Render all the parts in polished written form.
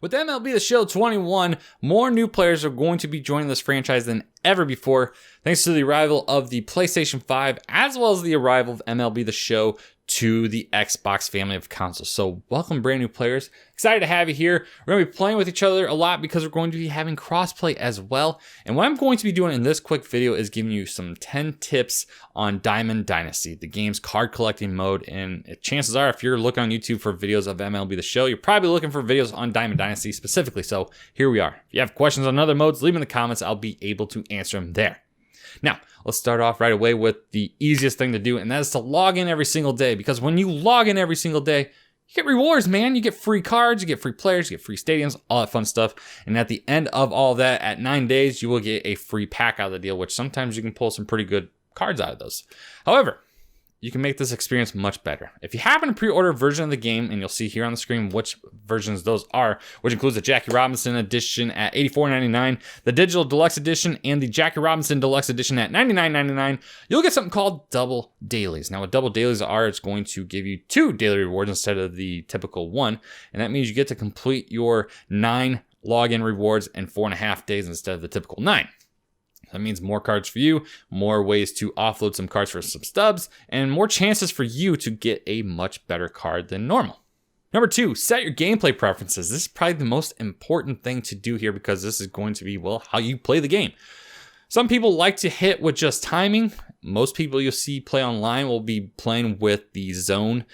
With MLB The Show 21, more new players are going to be joining this franchise than ever before, thanks to the arrival of the PlayStation 5, as well as the arrival of MLB The Show to the Xbox family of consoles. So welcome brand new players. Excited to have you here. We're going to be playing with each other a lot because we're going to be having crossplay as well. And what I'm going to be doing in this quick video is giving you some 10 tips on Diamond Dynasty, the game's card collecting mode. And chances are, if you're looking on YouTube for videos of MLB The Show, you're probably looking for videos on Diamond Dynasty specifically. So here we are. If you have questions on other modes, leave them in the comments. I'll be able to answer them there. Now, let's start off right away with the easiest thing to do, and that is to log in every single day, because when you log in every single day, you get rewards, man. You get free cards, you get free players, you get free stadiums, all that fun stuff. And at the end of all that, at 9 days, you will get a free pack out of the deal, which sometimes you can pull some pretty good cards out of those. However, you can make this experience much better. If you happen to pre-order a version of the game, and you'll see here on the screen which versions those are, which includes the Jackie Robinson edition at $84.99, the Digital Deluxe Edition, and the Jackie Robinson Deluxe Edition at $99.99, you'll get something called Double Dailies. Now, what Double Dailies are, it's going to give you 2 daily rewards instead of the typical 1, and that means you get to complete your 9 login rewards in 4.5 days instead of the typical 9. That means more cards for you, more ways to offload some cards for some stubs, and more chances for you to get a much better card than normal. Number 2, set your gameplay preferences. This is probably the most important thing to do here because this is going to be, well, how you play the game. Some people like to hit with just timing. Most people you'll see play online will be playing with the zone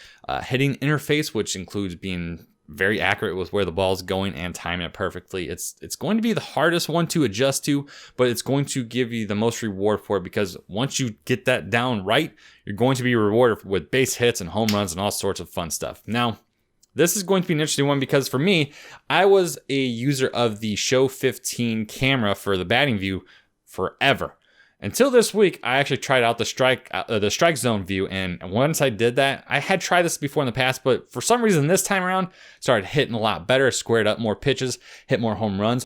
hitting interface, which includes being very accurate with where the ball is going and timing it perfectly. It's going to be the hardest one to adjust to, but it's going to give you the most reward for it, because once you get that down right, you're going to be rewarded with base hits and home runs and all sorts of fun stuff. Now, this is going to be an interesting one because for me, I was a user of the Show 15 camera for the batting view forever. Until this week, I actually tried out the strike zone view, and once I did that, I had tried this before in the past, but for some reason this time around, started hitting a lot better, squared up more pitches, hit more home runs.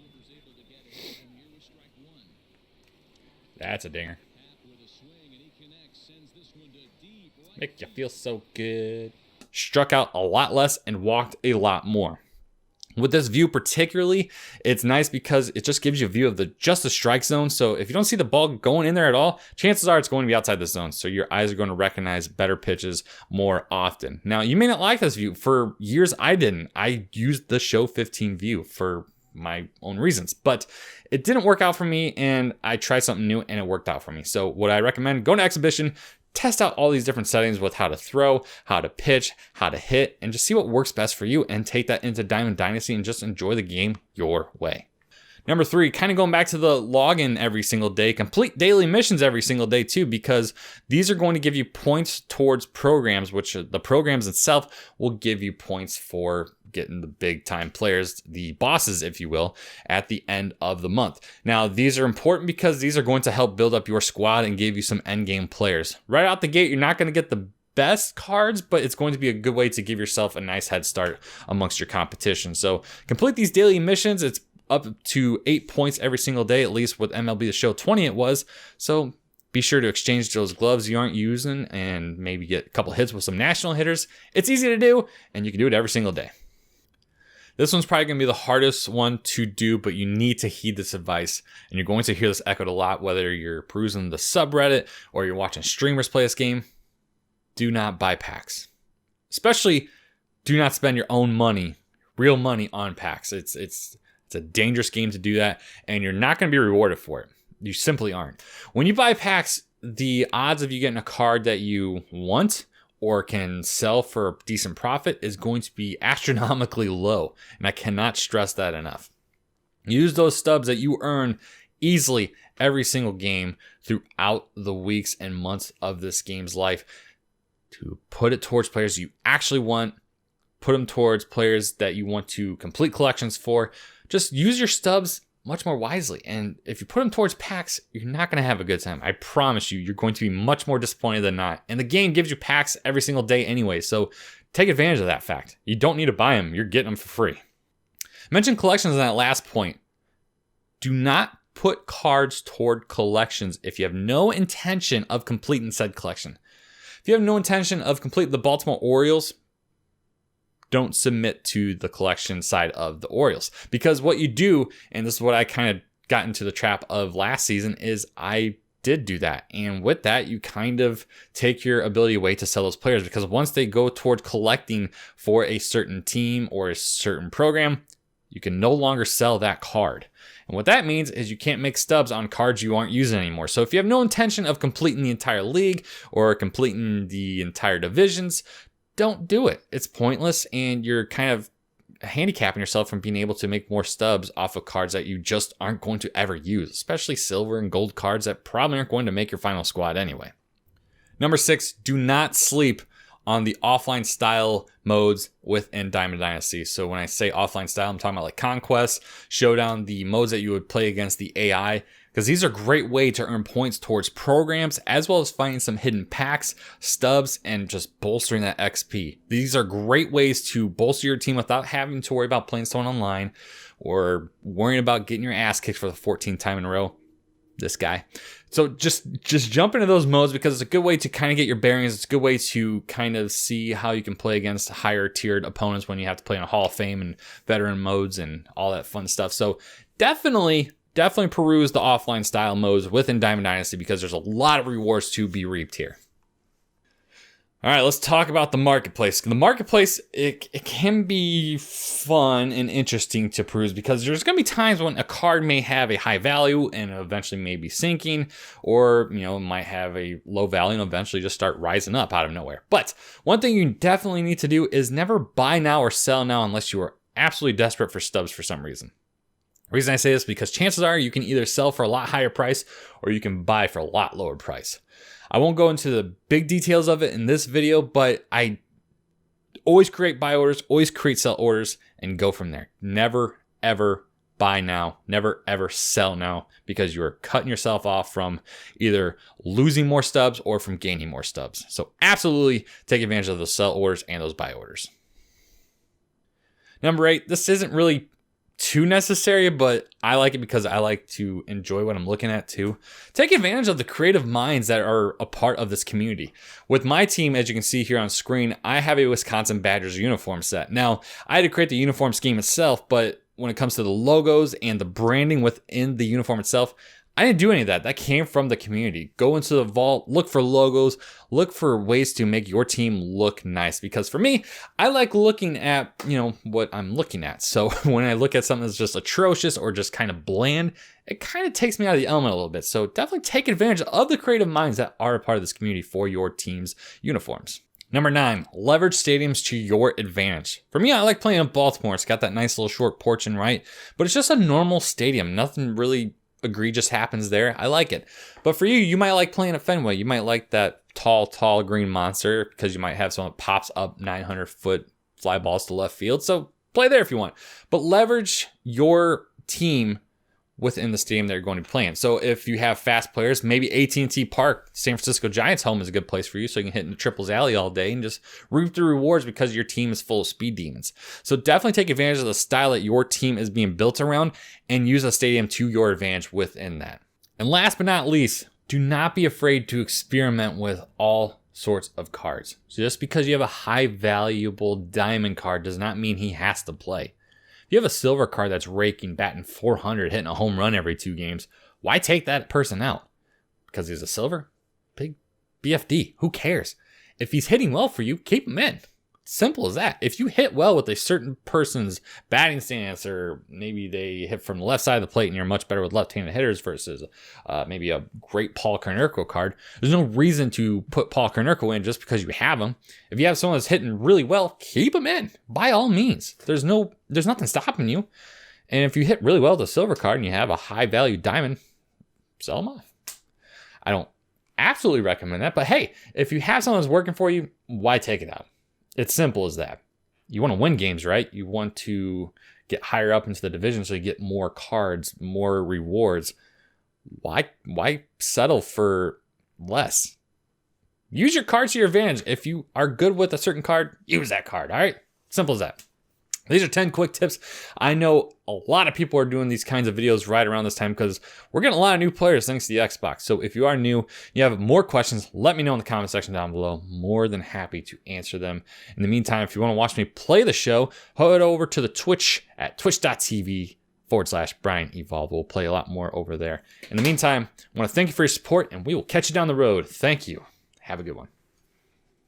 That's a dinger. Make you feel so good. Struck out a lot less and walked a lot more. With this view particularly, it's nice because it just gives you a view of just the strike zone. So if you don't see the ball going in there at all, chances are it's going to be outside the zone. So your eyes are going to recognize better pitches more often. Now, you may not like this view. For years, I didn't. I used the Show 15 view for my own reasons, but it didn't work out for me, and I tried something new and it worked out for me. So what I recommend, go to Exhibition, test out all these different settings with how to throw, how to pitch, how to hit, and just see what works best for you and take that into Diamond Dynasty and just enjoy the game your way. Number 3, kind of going back to the login every single day, complete daily missions every single day too, because these are going to give you points towards programs, which the programs itself will give you points for getting the big time players, the bosses, if you will, at the end of the month. Now, these are important because these are going to help build up your squad and give you some end game players. Right out the gate, you're not going to get the best cards, but it's going to be a good way to give yourself a nice head start amongst your competition. So complete these daily missions. It's up to 8 points every single day, at least with MLB The Show 20 it was. So be sure to exchange those gloves you aren't using and maybe get a couple hits with some national hitters. It's easy to do, and you can do it every single day. This one's probably going to be the hardest one to do, but you need to heed this advice. And you're going to hear this echoed a lot, whether you're perusing the subreddit or you're watching streamers play this game. Do not buy packs. Especially, do not spend your own money, real money, on packs. It's a dangerous game to do that, and you're not going to be rewarded for it. You simply aren't. When you buy packs, the odds of you getting a card that you want or can sell for a decent profit is going to be astronomically low. And I cannot stress that enough. Use those stubs that you earn easily every single game throughout the weeks and months of this game's life to put it towards players you actually want. Put them towards players that you want to complete collections for. Just use your stubs much more wisely. And if you put them towards packs, you're not going to have a good time. I promise you, you're going to be much more disappointed than not. And the game gives you packs every single day anyway, so take advantage of that fact. You don't need to buy them. You're getting them for free. Mention collections in that last point. Do not put cards toward collections if you have no intention of completing said collection. If you have no intention of completing the Baltimore Orioles don't submit to the collection side of the Orioles. Because what you do, and this is what I kind of got into the trap of last season, is I did do that. And with that, you kind of take your ability away to sell those players, because once they go toward collecting for a certain team or a certain program, you can no longer sell that card. And what that means is you can't make stubs on cards you aren't using anymore. So if you have no intention of completing the entire league or completing the entire divisions, don't do it. It's pointless, and you're kind of handicapping yourself from being able to make more stubs off of cards that you just aren't going to ever use, especially silver and gold cards that probably aren't going to make your final squad anyway. Number 6, do not sleep on the offline style modes within Diamond Dynasty. So when I say offline style, I'm talking about like Conquest, Showdown, the modes that you would play against the AI, because these are a great way to earn points towards programs, as well as finding some hidden packs, stubs, and just bolstering that XP. These are great ways to bolster your team without having to worry about playing someone online or worrying about getting your ass kicked for the 14th time in a row. This guy. So just jump into those modes, because it's a good way to kind of get your bearings. It's a good way to kind of see how you can play against higher tiered opponents when you have to play in a Hall of Fame and veteran modes and all that fun stuff. So definitely peruse the offline style modes within Diamond Dynasty, because there's a lot of rewards to be reaped here. All right, let's talk about the marketplace. The marketplace, it can be fun and interesting to peruse, because there's going to be times when a card may have a high value and eventually may be sinking, or might have a low value and eventually just start rising up out of nowhere. But one thing you definitely need to do is never buy now or sell now unless you are absolutely desperate for stubs for some reason. The reason I say this is because chances are you can either sell for a lot higher price or you can buy for a lot lower price. I won't go into the big details of it in this video, but I always create buy orders, always create sell orders, and go from there. Never, ever buy now. Never, ever sell now, because you are cutting yourself off from either losing more stubs or from gaining more stubs. So absolutely take advantage of those sell orders and those buy orders. Number 8, this isn't really too necessary, but I like it because I like to enjoy what I'm looking at too. Take advantage of the creative minds that are a part of this community. With my team, as you can see here on screen, I have a Wisconsin Badgers uniform set. Now, I had to create the uniform scheme itself, but when it comes to the logos and the branding within the uniform itself, I didn't do any of that. That came from the community. Go into the vault, look for logos, look for ways to make your team look nice. Because for me, I like looking at, what I'm looking at. So when I look at something that's just atrocious or just kind of bland, it kind of takes me out of the element a little bit. So definitely take advantage of the creative minds that are a part of this community for your team's uniforms. Number 9, leverage stadiums to your advantage. For me, I like playing in Baltimore. It's got that nice little short porch and right, but it's just a normal stadium. Nothing really egregious happens there. I like it. But for you, you might like playing at Fenway. You might like that tall green monster, because you might have someone that pops up 900-foot fly balls to left field. So play there if you want. But leverage your team within the stadium that you're going to be playing. So if you have fast players, maybe AT&T Park, San Francisco Giants home, is a good place for you, so you can hit in the triples alley all day and just reap the rewards because your team is full of speed demons. So definitely take advantage of the style that your team is being built around and use a stadium to your advantage within that. And last but not least, do not be afraid to experiment with all sorts of cards. So just because you have a high valuable diamond card does not mean he has to play. If you have a silver card that's raking, batting 400, hitting a home run every 2 games, why take that person out? Because he's a silver? Big BFD. Who cares? If he's hitting well for you, keep him in. Simple as that. If you hit well with a certain person's batting stance, or maybe they hit from the left side of the plate and you're much better with left-handed hitters versus maybe a great Paul Konerko card, there's no reason to put Paul Konerko in just because you have him. If you have someone that's hitting really well, keep him in by all means. There's nothing stopping you. And if you hit really well with a silver card and you have a high value diamond, sell them off. I don't absolutely recommend that, but hey, if you have someone that's working for you, why take it out? It's simple as that. You want to win games, right? You want to get higher up into the division so you get more cards, more rewards. Why settle for less? Use your cards to your advantage. If you are good with a certain card, use that card, all right? Simple as that. These are 10 quick tips. I know a lot of people are doing these kinds of videos right around this time because we're getting a lot of new players thanks to the Xbox. So if you are new, you have more questions, let me know in the comment section down below. More than happy to answer them. In the meantime, if you want to watch me play the show, head over to the Twitch at twitch.tv/Brian Evolve. We'll play a lot more over there. In the meantime, I want to thank you for your support, and we will catch you down the road. Thank you. Have a good one.